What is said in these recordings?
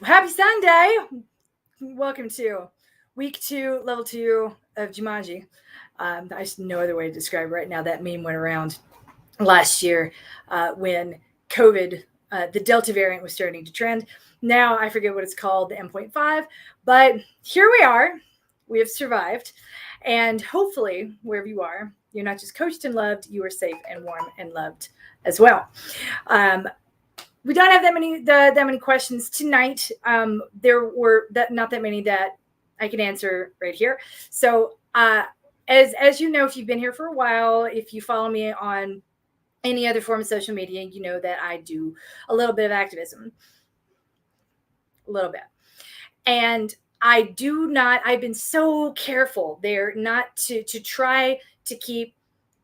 Happy Sunday! Welcome to week 2, level 2 of Jumanji. There's no other way to describe it right now. That meme went around last year when COVID, the Delta variant was starting to trend. Now I forget what it's called, the M.5, but here we are. We have survived. And hopefully, wherever you are, you're not just coached and loved, you are safe and warm and loved as well. We don't have that many questions tonight. There were not that many that I can answer right here. So as you know, if you've been here for a while, if you follow me on any other form of social media, you know that I do a little bit of activism, a little bit, and I've been so careful there not to try to keep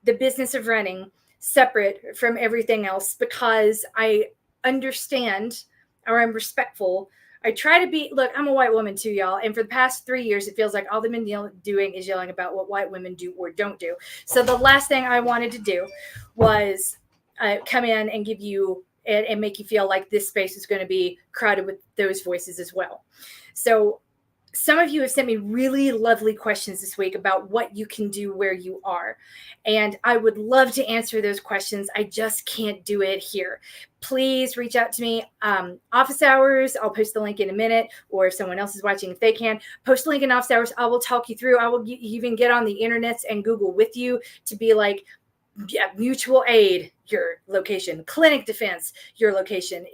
the business of running separate from everything else, because I understand, or I'm respectful. I try to be, look, I'm a white woman too, y'all. And for the past 3 years, it feels like all they've been doing is yelling about what white women do or don't do. So the last thing I wanted to do was come in and give you and make you feel like this space is going to be crowded with those voices as well. So some of you have sent me really lovely questions this week about what you can do where you are. And I would love to answer those questions. I just can't do it here. Please reach out to me. Office hours, I'll post the link in a minute, or if someone else is watching, if they can, post the link in office hours. I will talk you through. I will even get on the internet and Google with you to be like, mutual aid, your location, clinic defense, your location,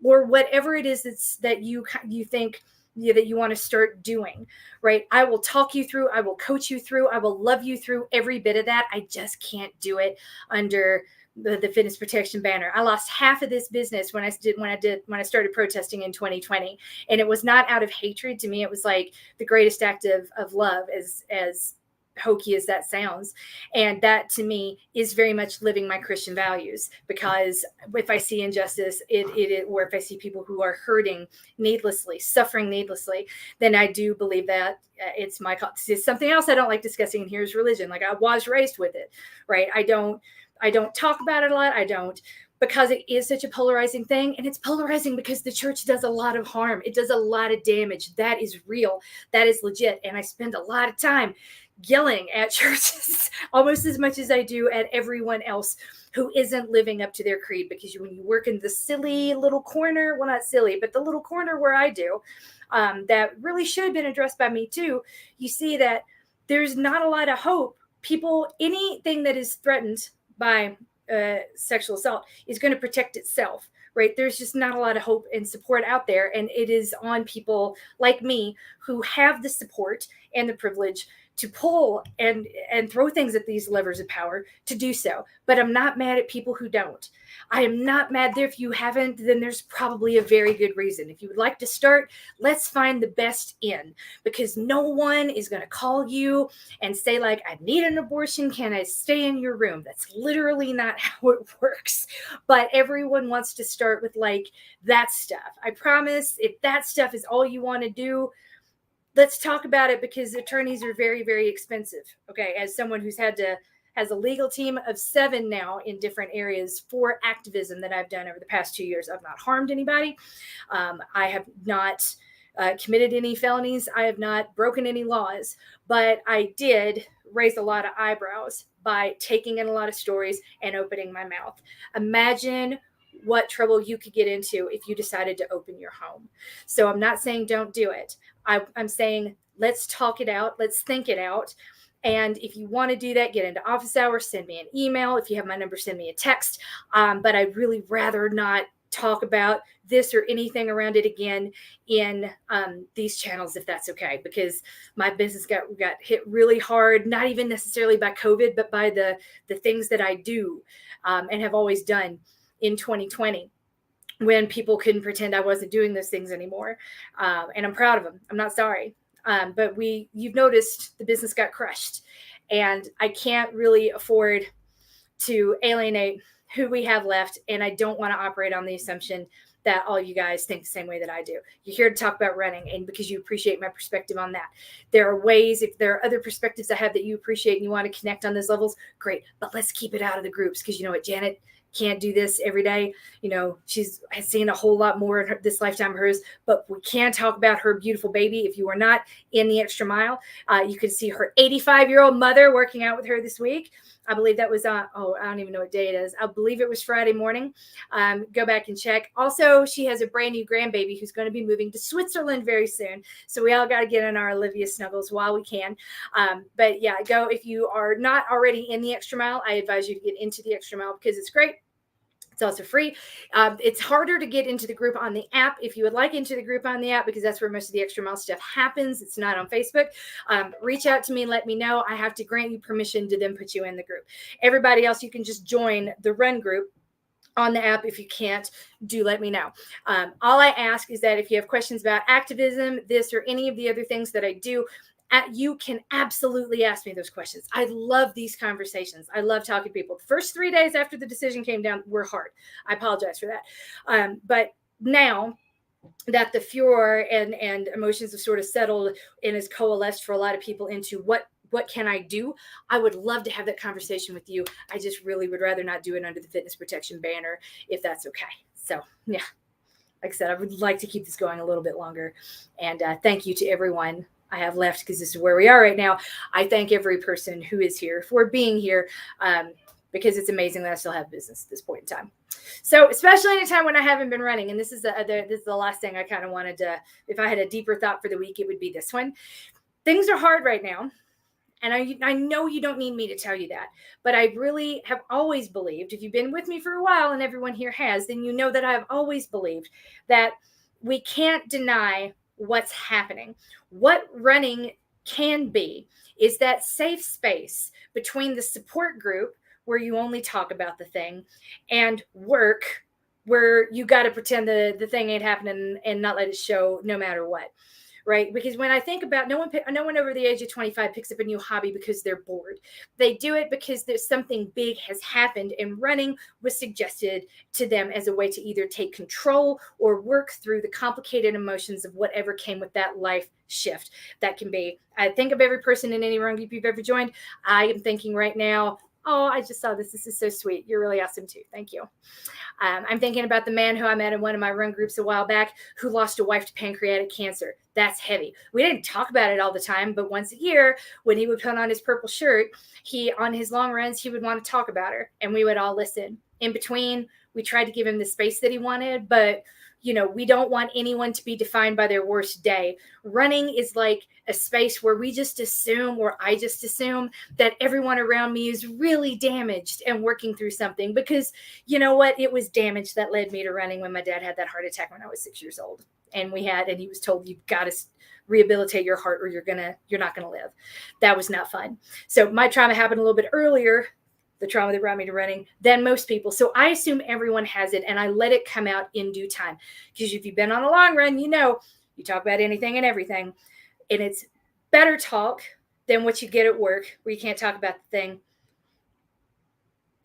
or whatever it is that you think that you want to start doing, right? I will talk you through, I will coach you through, I will love you through every bit of that. I just can't do it under the fitness protection banner. I lost half of this business when I started protesting in 2020. And it was not out of hatred. To me, it was like the greatest act of love, as hokey as that sounds. And that to me is very much living my Christian values, because if I see injustice, or if I see people who are hurting needlessly, suffering needlessly, then I do believe that it's my call. It's something else I don't like discussing in here is religion. Like, I was raised with it, right? I don't talk about it a lot. I don't, because it is such a polarizing thing. And it's polarizing because the church does a lot of harm. It does a lot of damage. That is real. That is legit. And I spend a lot of time yelling at churches almost as much as I do at everyone else who isn't living up to their creed. Because when you work in the silly little corner, well, not silly, but the little corner where I do, that really should have been addressed by me too, you see that there's not a lot of hope. Anything that is threatened by sexual assault is going to protect itself, right? There's just not a lot of hope and support out there. And it is on people like me who have the support and the privilege to pull and throw things at these levers of power to do so. But I'm not mad at people who don't. I am not mad there. If you haven't, then there's probably a very good reason. If you would like to start, let's find the best in, because no one is going to call you and say, like, I need an abortion. Can I stay in your room? That's literally not how it works. But everyone wants to start with like that stuff. I promise, if that stuff is all you want to do, let's talk about it, because attorneys are very, very expensive. Okay. As someone who's has a legal team of 7 now in different areas for activism that I've done over the past 2 years. I've not harmed anybody. I have not committed any felonies. I have not broken any laws, but I did raise a lot of eyebrows by taking in a lot of stories and opening my mouth. Imagine what trouble you could get into if you decided to open your home. So I'm not saying don't do it. I'm saying let's talk it out. Let's think it out. And if you want to do that, get into office hours, send me an email. If you have my number, send me a text. But I'd really rather not talk about this or anything around it again in these channels, if that's okay, because my business got hit really hard, not even necessarily by COVID, but by the things that I do and have always done in 2020, when people couldn't pretend I wasn't doing those things anymore. And I'm proud of them. I'm not sorry. But you've noticed the business got crushed, and I can't really afford to alienate who we have left. And I don't want to operate on the assumption that all you guys think the same way that I do. You're here to talk about running, and because you appreciate my perspective on that. There are ways, if there are other perspectives I have that you appreciate and you want to connect on those levels, great. But let's keep it out of the groups, because you know what, Janet can't do this every day. You know, she's seen a whole lot more in this lifetime of hers, but we can talk about her beautiful baby. If you are not in the extra mile, you can see her 85-year-old mother working out with her this week. I believe that was I don't even know what day it is. I believe it was Friday morning. Go back and check. Also, she has a brand new grandbaby who's going to be moving to Switzerland very soon. So we all got to get in our Olivia snuggles while we can. But yeah, go. If you are not already in the extra mile, I advise you to get into the extra mile because it's great. It's also free. It's harder to get into the group on the app. If you would like into the group on the app, because that's where most of the extra mile stuff happens, it's not on Facebook. Reach out to me and let me know. I have to grant you permission to then put you in the group. Everybody else, you can just join the run group on the app. If you can't, do let me know. All I ask is that if you have questions about activism, this or any of the other things that I do, you can absolutely ask me those questions. I love these conversations. I love talking to people. The first 3 days after the decision came down were hard. I apologize for that. But now that the furor and emotions have sort of settled and has coalesced for a lot of people into what can I do? I would love to have that conversation with you. I just really would rather not do it under the fitness protection banner, if that's okay. So yeah, like I said, I would like to keep this going a little bit longer. And thank you to everyone I have left, because this is where we are right now. I thank every person who is here for being here, because it's amazing that I still have business at this point in time. So especially in a time when I haven't been running, and this is the last thing I kind of wanted to, if I had a deeper thought for the week, it would be this one. Things are hard right now. And I know you don't need me to tell you that, but I really have always believed, if you've been with me for a while and everyone here has, then you know that I've always believed that we can't deny what's happening. What running can be is that safe space between the support group where you only talk about the thing and work where you got to pretend the thing ain't happening and not let it show no matter what. Right? Because when I think about no one over the age of 25 picks up a new hobby because they're bored. They do it because there's something big has happened, and running was suggested to them as a way to either take control or work through the complicated emotions of whatever came with that life shift. That can be, I think of every person in any run group you've ever joined. I am thinking right now, oh, I just saw this. This is so sweet. You're really awesome too. Thank you. I'm thinking about the man who I met in one of my run groups a while back who lost a wife to pancreatic cancer. That's heavy. We didn't talk about it all the time, but once a year when he would put on his purple shirt, on his long runs, he would want to talk about her, and we would all listen. In between, we tried to give him the space that he wanted, but we don't want anyone to be defined by their worst day. Running is like a space where we just assume, or I just assume, that everyone around me is really damaged and working through something, because you know what? It was damage that led me to running when my dad had that heart attack when I was 6 years old. And he was told, you've got to rehabilitate your heart or you're not going to live. That was not fun. So my trauma happened a little bit earlier, the trauma that brought me to running, than most people. So I assume everyone has it, and I let it come out in due time. Because if you've been on a long run, you talk about anything and everything. And it's better talk than what you get at work, where you can't talk about the thing.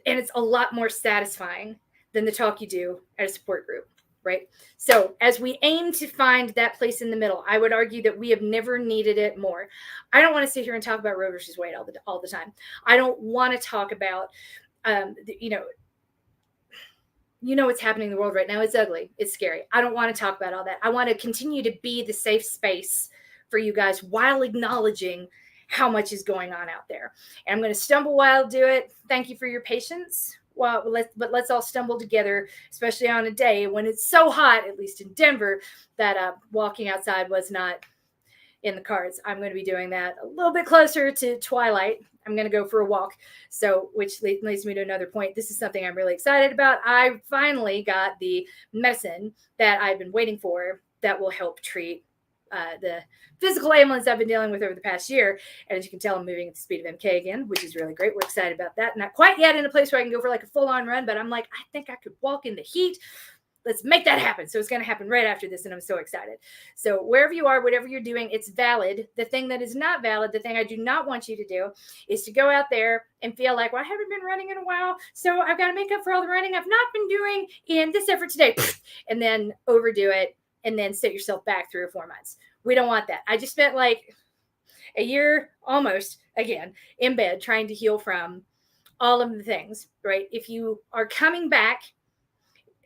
And it's a lot more satisfying than the talk you do at a support group, right? So as we aim to find that place in the middle, I would argue that we have never needed it more. I don't want to sit here and talk about Roe versus Wade all the time. I don't want to talk about, what's happening in the world right now. It's ugly. It's scary. I don't want to talk about all that. I want to continue to be the safe space for you guys while acknowledging how much is going on out there. And I'm going to stumble while I do it. Thank you for your patience. Well, let's all stumble together, especially on a day when it's so hot, at least in Denver, that walking outside was not in the cards. I'm going to be doing that a little bit closer to twilight. I'm going to go for a walk. So, which leads me to another point. This is something I'm really excited about. I finally got the medicine that I've been waiting for that will help treat the physical ailments I've been dealing with over the past year. And as you can tell, I'm moving at the speed of MK again, which is really great. We're excited about that. Not quite yet in a place where I can go for like a full-on run, but I'm like, I think I could walk in the heat. let's make that happen. So it's going to happen right after this, and I'm so excited. So wherever you are, whatever you're doing, it's valid. The thing that is not valid, the thing I do not want you to do, is to go out there and feel like, well, I haven't been running in a while, so I've got to make up for all the running I've not been doing in this effort today, and then overdo it, and then set yourself back 3 or 4 months. We don't want that. I just spent like a year almost, again, in bed trying to heal from all of the things, right? If you are coming back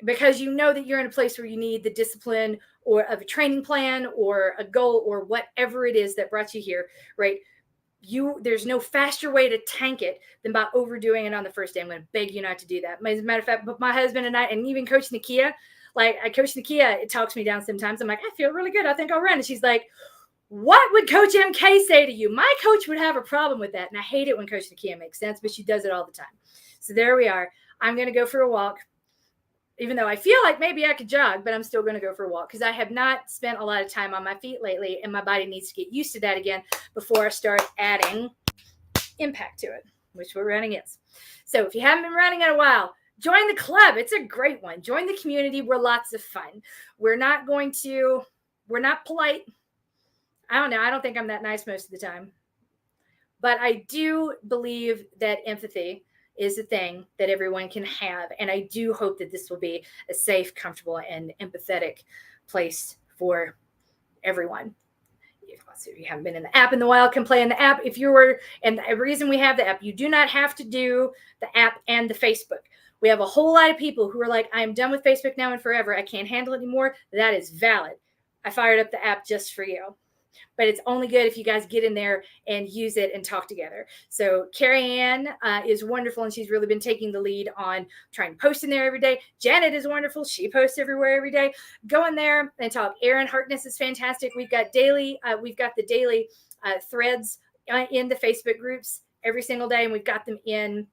because you know that you're in a place where you need the discipline or of a training plan or a goal or whatever it is that brought you here, right? There's no faster way to tank it than by overdoing it on the first day. I'm going to beg you not to do that. As a matter of fact, but my husband and I, and even Coach Nakia, like I coach Nakia, it talks me down sometimes. I'm like, I feel really good. I think I'll run. And she's like, what would Coach MK say to you? My coach would have a problem with that. And I hate it when Coach Nakia makes sense, but she does it all the time. So there we are. I'm going to go for a walk, even though I feel like maybe I could jog, but I'm still going to go for a walk because I have not spent a lot of time on my feet lately, and my body needs to get used to that again before I start adding impact to it, which what running is. So if you haven't been running in a while, join the club. It's a great one. Join the community. We're lots of fun. We're not polite. I don't know. I don't think I'm that nice most of the time. But I do believe that empathy is a thing that everyone can have. And I do hope that this will be a safe, comfortable, and empathetic place for everyone. If you haven't been in the app in the while, can play in the app. And the reason we have the app, you do not have to do the app and the Facebook. We have a whole lot of people who are like, I'm done with Facebook now and forever. I can't handle it anymore. That is valid. I fired up the app just for you. But it's only good if you guys get in there and use it and talk together. So Carrie Ann is wonderful, and she's really been taking the lead on trying to post in there every day. Janet is wonderful. She posts everywhere every day. Go in there and talk. Erin Harkness is fantastic. We've got the daily threads in the Facebook groups every single day, and we've got them in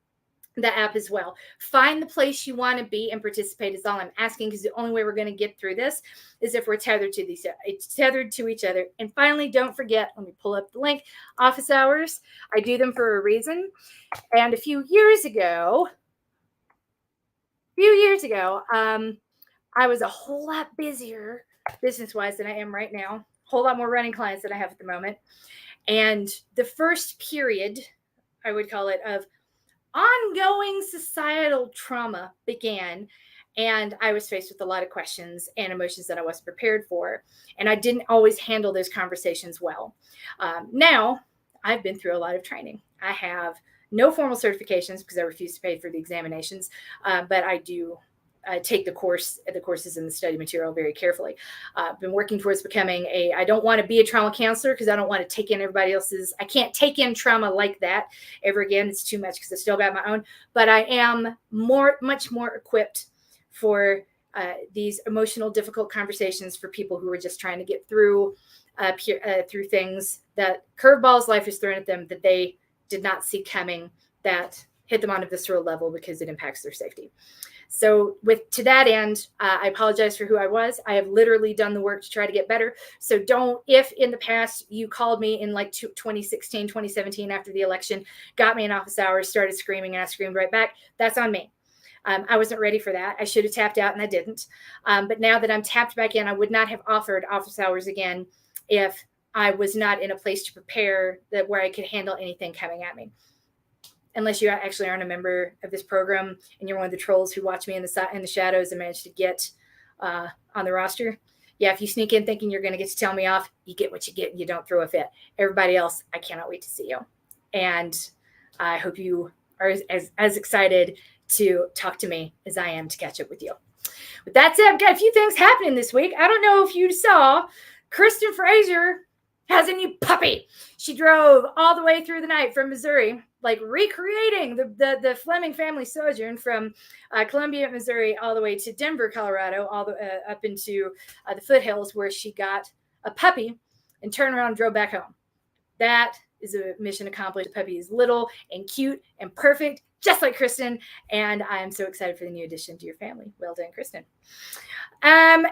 the app as well. Find the place you want to be and participate is all I'm asking, because the only way we're going to get through this is if we're tethered to each other. And finally, don't forget, let me pull up the link, office hours. I do them for a reason. And a few years ago, I was a whole lot busier business-wise than I am right now. A whole lot more running clients than I have at the moment. And the first period, I would call it, of ongoing societal trauma began, and I was faced with a lot of questions and emotions that I wasn't prepared for, and I didn't always handle those conversations well. Now, I've been through a lot of training. I have no formal certifications because I refuse to pay for the examinations, but I do take the courses and the study material very carefully. I've been working towards becoming I don't want to be a trauma counselor because I don't want to take in everybody else's. I can't take in trauma like that ever again. It's too much because I still got my own, but I am much more equipped for these emotional, difficult conversations for people who are just trying to get through things that curveballs life is thrown at them that they did not see coming, that hit them on a visceral level because it impacts their safety. So to that end, I apologize for who I was. I have literally done the work to try to get better. So if in the past you called me in like 2016, 2017 after the election, got me in office hours, started screaming, and I screamed right back, that's on me. I wasn't ready for that. I should have tapped out, and I didn't. But now that I'm tapped back in, I would not have offered office hours again if I was not in a place to prepare where I could handle anything coming at me. Unless you actually aren't a member of this program and you're one of the trolls who watch me in the shadows and manage to get on the roster. Yeah, if you sneak in thinking you're going to get to tell me off, you get what you get. You don't throw a fit. Everybody else, I cannot wait to see you. And I hope you are as excited to talk to me as I am to catch up with you. With that said, I've got a few things happening this week. I don't know if you saw, Kristen Fraser has a new puppy. She drove all the way through the night from Missouri, like recreating the Fleming family sojourn from Columbia, Missouri, all the way to Denver, Colorado, all the up into the foothills, where she got a puppy and turned around and drove back home. That is a mission accomplished. The puppy is little and cute and perfect, just like Kristen. And I'm so excited for the new addition to your family. Well done, Kristen. Amy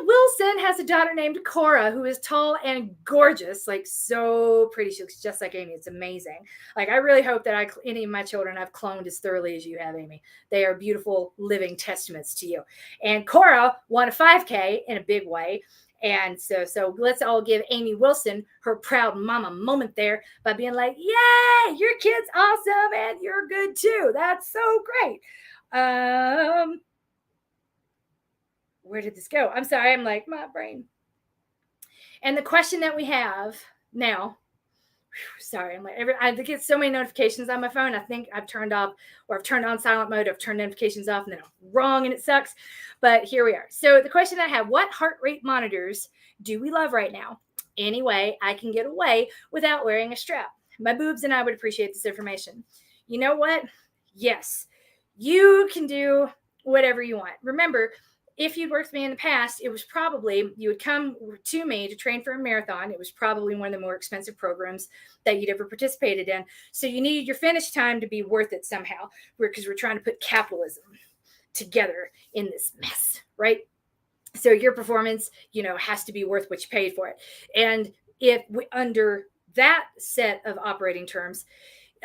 Wilson has a daughter named Cora, who is tall and gorgeous, like so pretty. She looks just like Amy. It's amazing. Like I really hope that any of my children I've cloned as thoroughly as you have, Amy. They are beautiful, living testaments to you. And Cora won a 5K in a big way. And so let's all give Amy Wilson her proud mama moment there by being like, yay, your kid's awesome and you're good too. That's so great. Where did this go? I'm sorry. I'm like, my brain. And the question that we have now, sorry, I'm like, I get so many notifications on my phone. I think I've turned off or I've turned on silent mode. I've turned notifications off and then I'm wrong and it sucks. But here we are. So the question I have, what heart rate monitors do we love right now? Any way I can get away without wearing a strap. My boobs and I would appreciate this information. You know what? Yes, you can do whatever you want. Remember, if you'd worked with me in the past, it was probably, you would come to me to train for a marathon. It was probably one of the more expensive programs that you'd ever participated in. So you needed your finish time to be worth it somehow, because we're trying to put capitalism together in this mess, right? So your performance, has to be worth what you paid for it. And if under that set of operating terms,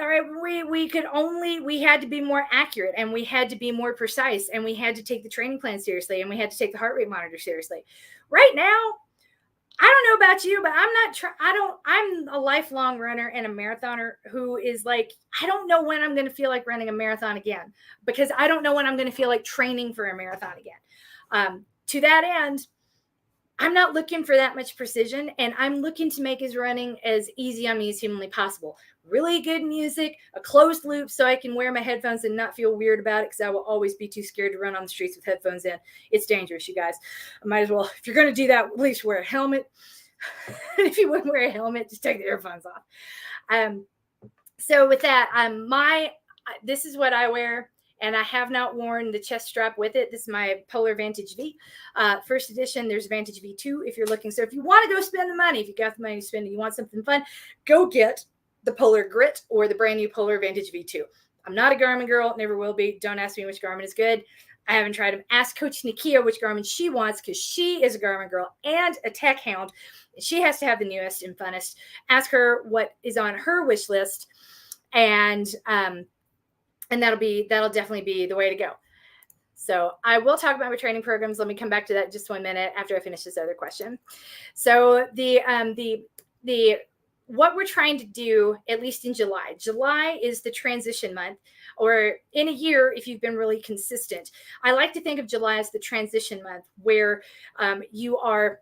all right, we had to be more accurate and we had to be more precise and we had to take the training plan seriously and we had to take the heart rate monitor seriously. Right now, I don't know about you, but I'm a lifelong runner and a marathoner who is like, I don't know when I'm going to feel like running a marathon again, because I don't know when I'm going to feel like training for a marathon again. To that end, I'm not looking for that much precision, and I'm looking to make his running as easy on me as humanly possible. Really good music, a closed loop so I can wear my headphones and not feel weird about it, because I will always be too scared to run on the streets with headphones in. It's dangerous, you guys. I might as well, if you're going to do that, at least wear a helmet. If you wouldn't wear a helmet, just take the earphones off. So with that, this is what I wear. And I have not worn the chest strap with it. This is my Polar Vantage V. First edition, there's Vantage V2 if you're looking. So if you want to go spend the money, if you got the money to spend and you want something fun, go get the Polar Grit or the brand new Polar Vantage V2. I'm not a Garmin girl, never will be. Don't ask me which Garmin is good. I haven't tried them. Ask Coach Nikia which Garmin she wants, because she is a Garmin girl and a tech hound. She has to have the newest and funnest. Ask her what is on her wish list. And that'll definitely be the way to go. So I will talk about my training programs. Let me come back to that in just 1 minute after I finish this other question. So what we're trying to do, at least in July. July is the transition month, or in a year, if you've been really consistent. I like to think of July as the transition month, where you are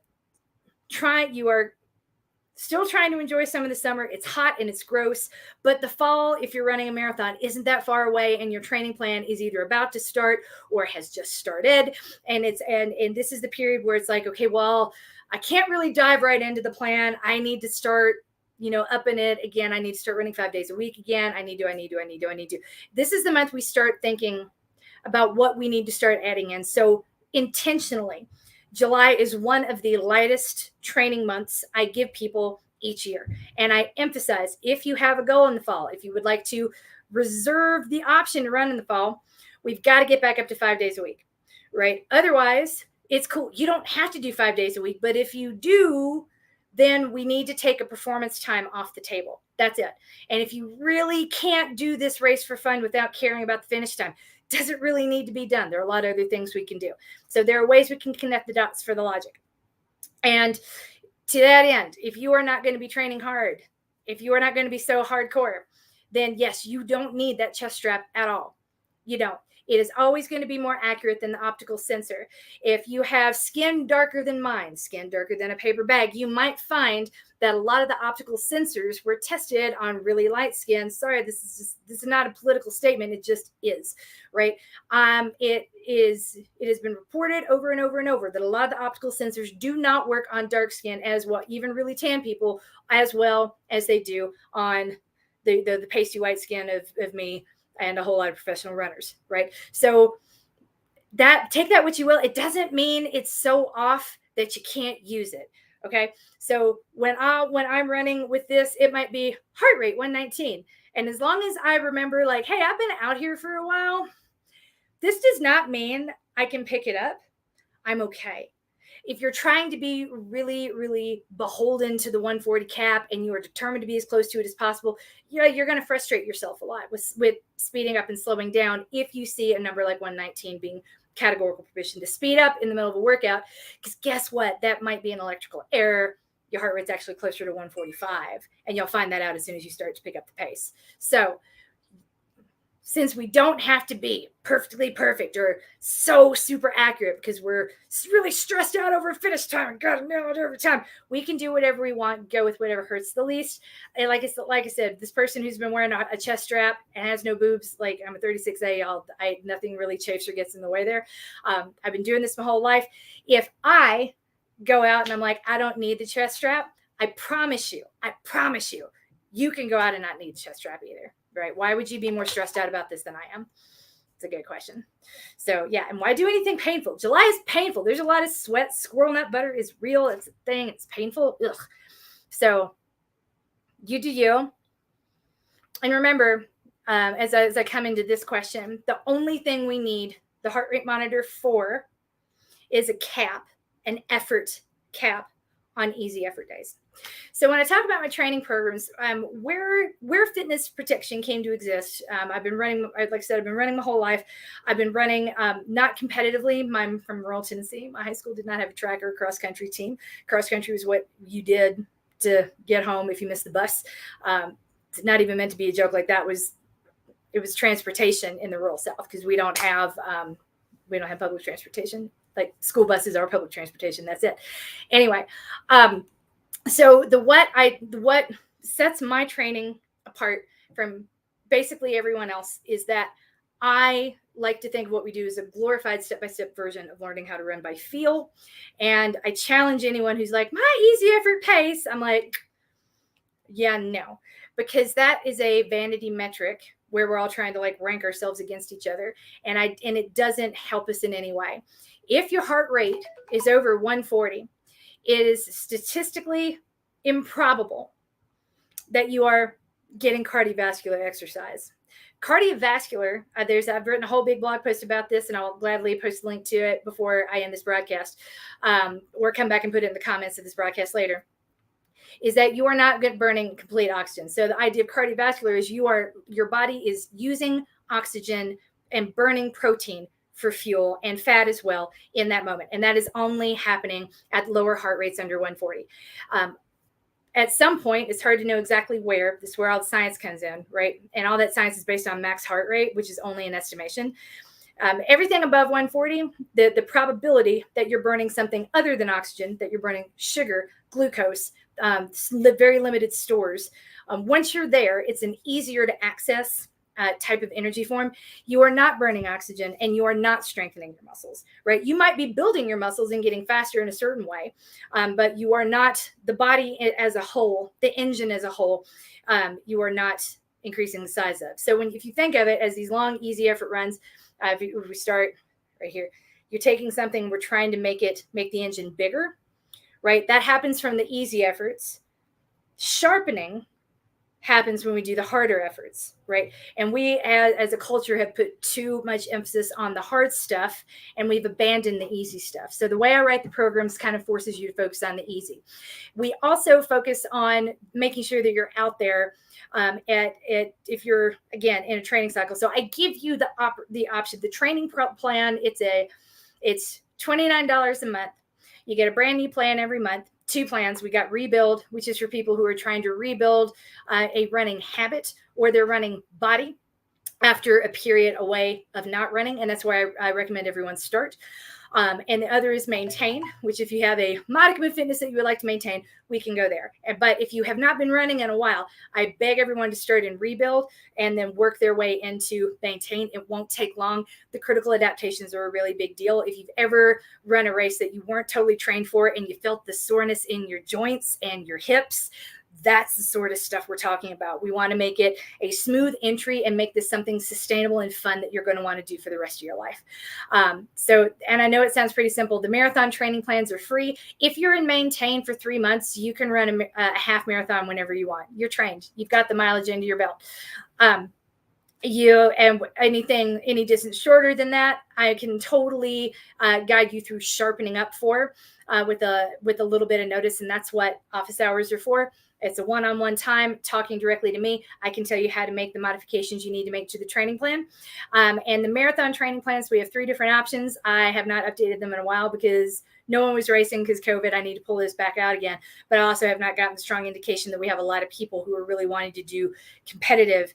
still trying to enjoy some of the summer. It's hot and it's gross, but the fall, if you're running a marathon, isn't that far away, and your training plan is either about to start or has just started. And this is the period where it's like, okay, well, I can't really dive right into the plan. I need to start, upping it again. I need to start running 5 days a week again. I need to. This is the month we start thinking about what we need to start adding in. So intentionally, July is one of the lightest training months I give people each year. And I emphasize, if you have a goal in the fall, if you would like to reserve the option to run in the fall, we've got to get back up to 5 days a week, right? Otherwise, it's cool. You don't have to do 5 days a week, but if you do, then we need to take a performance time off the table. That's it. And if you really can't do this race for fun without caring about the finish time, doesn't really need to be done. There are a lot of other things we can do. So there are ways we can connect the dots for the logic. And to that end, if you are not going to be training hard, if you are not going to be so hardcore, then yes, you don't need that chest strap at all. You don't. It is always going to be more accurate than the optical sensor. If you have skin darker than mine, skin darker than a paper bag, you might find that a lot of the optical sensors were tested on really light skin. Sorry, this is not a political statement. It just is, right? It has been reported over and over and over that a lot of the optical sensors do not work on dark skin as well, even really tan people, as well as they do on the pasty white skin of me and a whole lot of professional runners, right? So take that what you will. It doesn't mean it's so off that you can't use it. Okay. So when I'm running with this, it might be heart rate 119. And as long as I remember, like, hey, I've been out here for a while, this does not mean I can pick it up. I'm okay. If you're trying to be really, really beholden to the 140 cap and you are determined to be as close to it as possible, you're going to frustrate yourself a lot with speeding up and slowing down if you see a number like 119 being categorical permission to speed up in the middle of a workout. Because guess what? That might be an electrical error. Your heart rate's actually closer to 145, and you'll find that out as soon as you start to pick up the pace. So since we don't have to be perfectly perfect or so super accurate because we're really stressed out over finish time and got to nail it every time, we can do whatever we want, go with whatever hurts the least. And like I said, this person who's been wearing a chest strap and has no boobs, like I'm a 36A, nothing really chafes or gets in the way there. I've been doing this my whole life. If I go out and I'm like, I don't need the chest strap, I promise you, you can go out and not need the chest strap either. Right? Why would you be more stressed out about this than I am? It's a good question. So yeah, and why do anything painful? July is painful. There's a lot of sweat. Squirrel nut butter is real. It's a thing. It's painful. Ugh. So you do you. And remember, as I come into this question, the only thing we need the heart rate monitor for is a cap, an effort cap on easy effort days. So when I talk about my training programs, where fitness protection came to exist, I've been running, like I said, I've been running my whole life. I've been running not competitively. I'm from rural Tennessee. My high school did not have a track or a cross country team. Cross country was what you did to get home if you missed the bus. It's not even meant to be a joke. Like it was transportation in the rural South because we don't have public transportation. Like school buses are public transportation. That's it. Anyway. So what sets my training apart from basically everyone else is that I like to think of what we do as a glorified step-by-step version of learning how to run by feel. And I challenge anyone who's like, my easy effort pace. I'm like, yeah, no, because that is a vanity metric where we're all trying to like rank ourselves against each other. And it doesn't help us in any way. If your heart rate is over 140, it is statistically improbable that you are getting cardiovascular exercise. Cardiovascular, I've written a whole big blog post about this, and I'll gladly post a link to it before I end this broadcast, or come back and put it in the comments of this broadcast later, is that you are not burning complete oxygen. So the idea of cardiovascular is your body is using oxygen and burning protein for fuel and fat as well in that moment. And that is only happening at lower heart rates under 140. At some point, it's hard to know exactly where. This is where all the science comes in, right? And all that science is based on max heart rate, which is only an estimation. Everything above 140, the probability that you're burning something other than oxygen, that you're burning sugar, glucose, very limited stores. Once you're there, it's an easier to access type of energy form. You are not burning oxygen and you are not strengthening your muscles, right? You might be building your muscles and getting faster in a certain way, but you are not, the body as a whole, the engine as a whole, you are not increasing the size of. So if you think of it as these long, easy effort runs, if we start right here, you're taking something, we're trying to make the engine bigger, right? That happens from the easy efforts. Sharpening happens when we do the harder efforts, right? And we as a culture have put too much emphasis on the hard stuff and we've abandoned the easy stuff. So the way I write the programs kind of forces you to focus on the easy. We also focus on making sure that you're out there if you're, again, in a training cycle. So I give you the option, the training plan. It's $29 a month. You get a brand new plan every month. 2 plans. We got Rebuild, which is for people who are trying to rebuild a running habit or their running body after a period away of not running. And that's why I recommend everyone start. And the other is Maintain, which if you have a modicum of fitness that you would like to maintain, we can go there. But if you have not been running in a while, I beg everyone to start in Rebuild and then work their way into Maintain. It won't take long. The critical adaptations are a really big deal. If you've ever run a race that you weren't totally trained for and you felt the soreness in your joints and your hips, That's the sort of stuff we're talking about. We want to make it a smooth entry and make this something sustainable and fun that you're going to want to do for the rest of your life. And I know it sounds pretty simple. The marathon training plans are free. If you're in Maintain for 3 months, you can run a half marathon whenever you want. You're trained. You've got the mileage under your belt. Any distance shorter than that, I can totally guide you through sharpening up for with a little bit of notice. And that's what office hours are for. It's a one-on-one time talking directly to me. I can tell you how to make the modifications you need to make to the training plan. And the marathon training plans, we have 3 different options. I have not updated them in a while because no one was racing because COVID. I need to pull this back out again. But I also have not gotten the strong indication that we have a lot of people who are really wanting to do competitive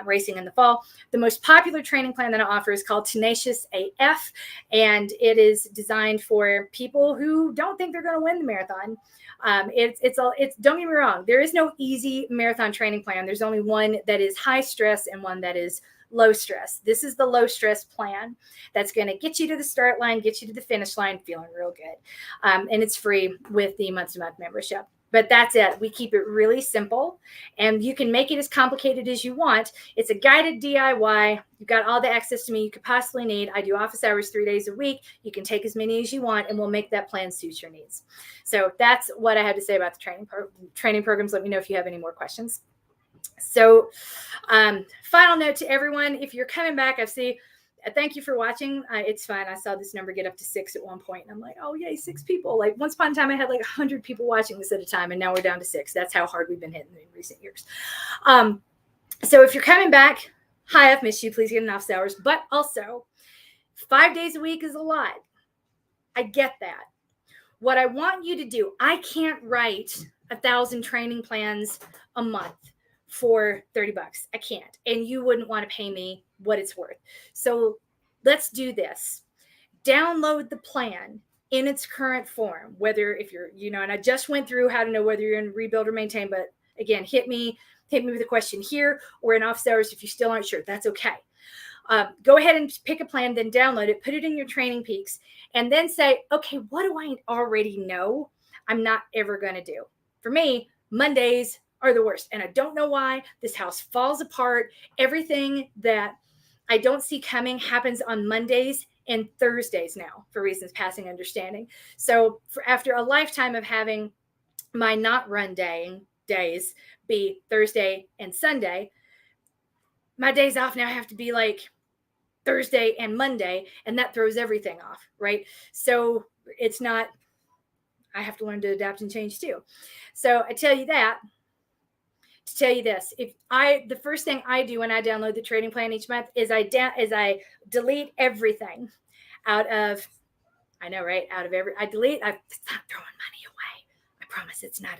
racing in the fall. The most popular training plan that I offer is called Tenacious AF, and it is designed for people who don't think they're going to win the marathon. Don't get me wrong, there is no easy marathon training plan. There's only one that is high stress and one that is low stress. This is the low stress plan that's going to get you to the start line, get you to the finish line feeling real good. And it's free with the month-to-month membership. But that's it. We keep it really simple, and you can make it as complicated as you want. It's a guided DIY. You've got all the access to me you could possibly need. I do office hours 3 days a week. You can take as many as you want, and we'll make that plan suit your needs. So that's what I had to say about the training programs. Let me know if you have any more questions. So final note to everyone, if you're coming back, thank you for watching. It's fine. I saw this number get up to 6 at one point, and I'm like, oh, yay, 6 people. Like once upon a time, I had like 100 people watching this at a time, and now we're down to 6. That's how hard we've been hitting in recent years. So if you're coming back, hi, I've missed you. Please get in office hours. But also, 5 days a week is a lot. I get that. What I want you to do, I can't write 1,000 training plans a month for $30. I can't. And you wouldn't want to pay me what it's worth. So let's do this. Download the plan in its current form, whether if you're, and I just went through how to know whether you're in rebuild or maintain, but again, hit me with a question here or in office hours if you still aren't sure. That's okay. Go ahead and pick a plan, then download it, put it in your training peaks, and then say, okay, what do I already know I'm not ever going to do? For me, Mondays are the worst. And I don't know why. This house falls apart. Everything that I don't see coming happens on Mondays and Thursdays now for reasons passing understanding. So after a lifetime of having my not run days be Thursday and Sunday, my days off now have to be like Thursday and Monday, and that throws everything off, right? So it's not, I have to learn to adapt and change too. So I tell you that to tell you this, the first thing I do when I download the trading plan each month is I delete everything out of, I know, right? I'm not throwing money away. I promise it's not.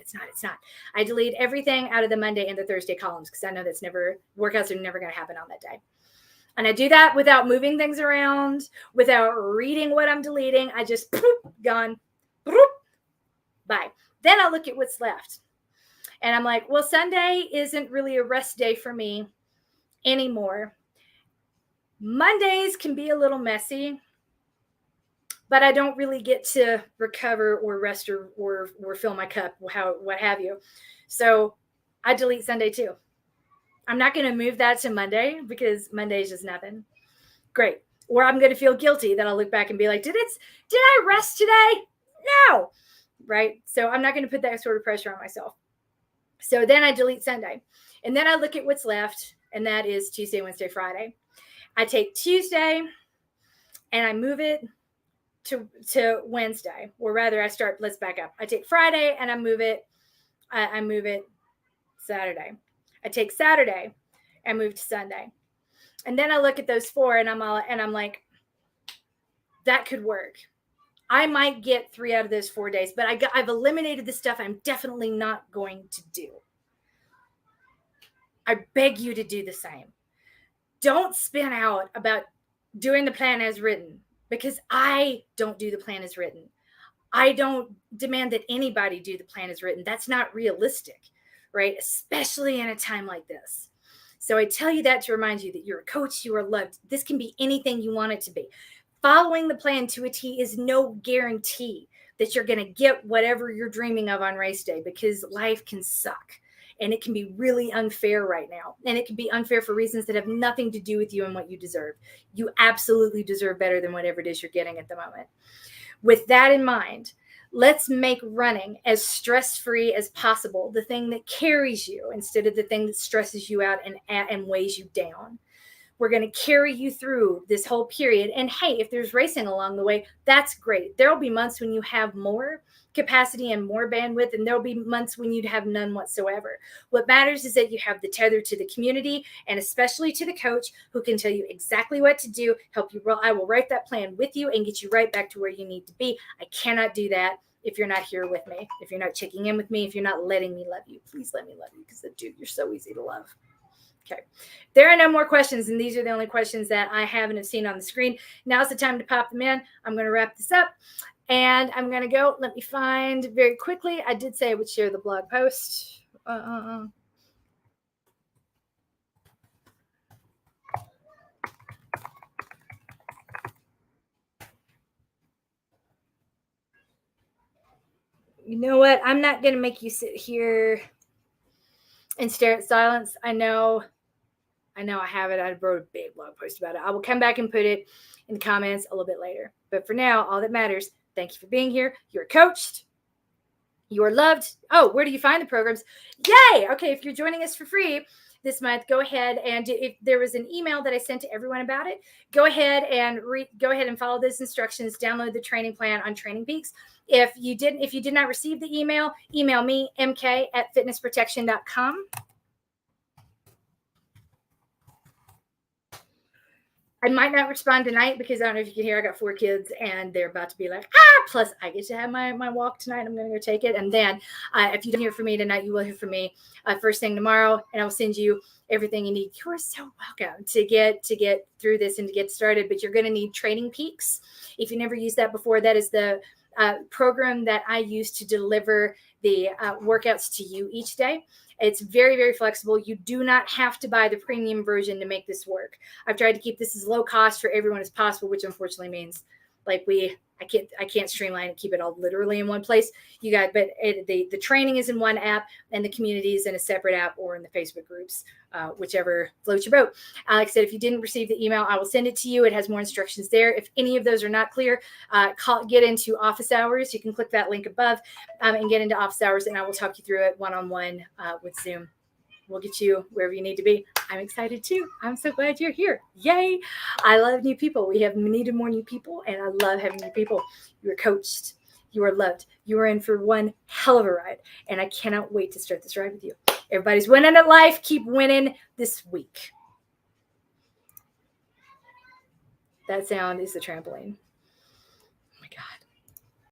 I delete everything out of the Monday and the Thursday columns because I know workouts are never going to happen on that day. And I do that without moving things around, without reading what I'm deleting. I just gone, bye. Then I look at what's left. And I'm like, well, Sunday isn't really a rest day for me anymore. Mondays can be a little messy, but I don't really get to recover or rest or fill my cup, what have you. So I delete Sunday too. I'm not going to move that to Monday because Monday is just nothing. Great. Or I'm going to feel guilty that I'll look back and be like, did I rest today? No. Right. So I'm not going to put that sort of pressure on myself. So then I delete Sunday, and then I look at what's left, and that is Tuesday, Wednesday, Friday. I take Tuesday and I move it to Wednesday, or rather let's back up. I take Friday and I move it Saturday. I take Saturday and move to Sunday. And then I look at those 4 and I'm like, that could work. I might get 3 out of those 4 days, but I've eliminated the stuff I'm definitely not going to do. I beg you to do the same. Don't spin out about doing the plan as written because I don't do the plan as written. I don't demand that anybody do the plan as written. That's not realistic, right? Especially in a time like this. So I tell you that to remind you that you're a coach, you are loved. This can be anything you want it to be. Following the plan to a T is no guarantee that you're going to get whatever you're dreaming of on race day, because life can suck. And it can be really unfair right now. And it can be unfair for reasons that have nothing to do with you and what you deserve. You absolutely deserve better than whatever it is you're getting at the moment. With that in mind, let's make running as stress-free as possible the thing that carries you instead of the thing that stresses you out and weighs you down. We're going to carry you through this whole period. And hey, if there's racing along the way, that's great. There'll be months when you have more capacity and more bandwidth, and there'll be months when you'd have none whatsoever. What matters is that you have the tether to the community, and especially to the coach, who can tell you exactly what to do, help you. I will write that plan with you and get you right back to where you need to be. I cannot do that if you're not here with me, if you're not checking in with me, if you're not letting me love you. Please let me love you, because dude, you're so easy to love. Okay, there are no more questions, and these are the only questions that I have and have seen on the screen. Now's the time to pop them in. I'm going to wrap this up, and I'm going to go. Let me find very quickly. I did say I would share the blog post. You know what? I'm not going to make you sit here and stare at silence. I know I have it. I wrote a big blog post about it. I will come back and put it in the comments a little bit later. But for now, all that matters, thank you for being here. You're coached. You are loved. Oh, where do you find the programs? Yay! Okay, if you're joining us for free this month, go ahead and if there was an email that I sent to everyone about it, go ahead and follow those instructions. Download the training plan on Training Peaks. If you did not receive the email me, mk@fitnessprotection.com. I might not respond tonight because I don't know if you can hear, I got 4 kids and they're about to be like, plus I get to have my walk tonight. I'm going to go take it. And then if you don't hear from me tonight, you will hear from me first thing tomorrow, and I'll send you everything you need. You are so welcome to get through this and to get started, but you're going to need Training Peaks. If you never used that before, that is the program that I use to deliver the workouts to you each day. It's very, very flexible. You do not have to buy the premium version to make this work. I've tried to keep this as low cost for everyone as possible, which unfortunately means like I can't streamline and keep it all literally in one place. The training is in one app, and the community is in a separate app or in the Facebook groups, whichever floats your boat. Like I said, if you didn't receive the email, I will send it to you. It has more instructions there. If any of those are not clear, get into office hours. You can click that link above and get into office hours, and I will talk you through it one-on-one with Zoom. We'll get you wherever you need to be. I'm excited too. I'm so glad you're here. Yay. I love new people. We have needed more new people, and I love having new people. You are coached. You are loved. You are in for one hell of a ride, and I cannot wait to start this ride with you. Everybody's winning at life. Keep winning this week. That sound is the trampoline.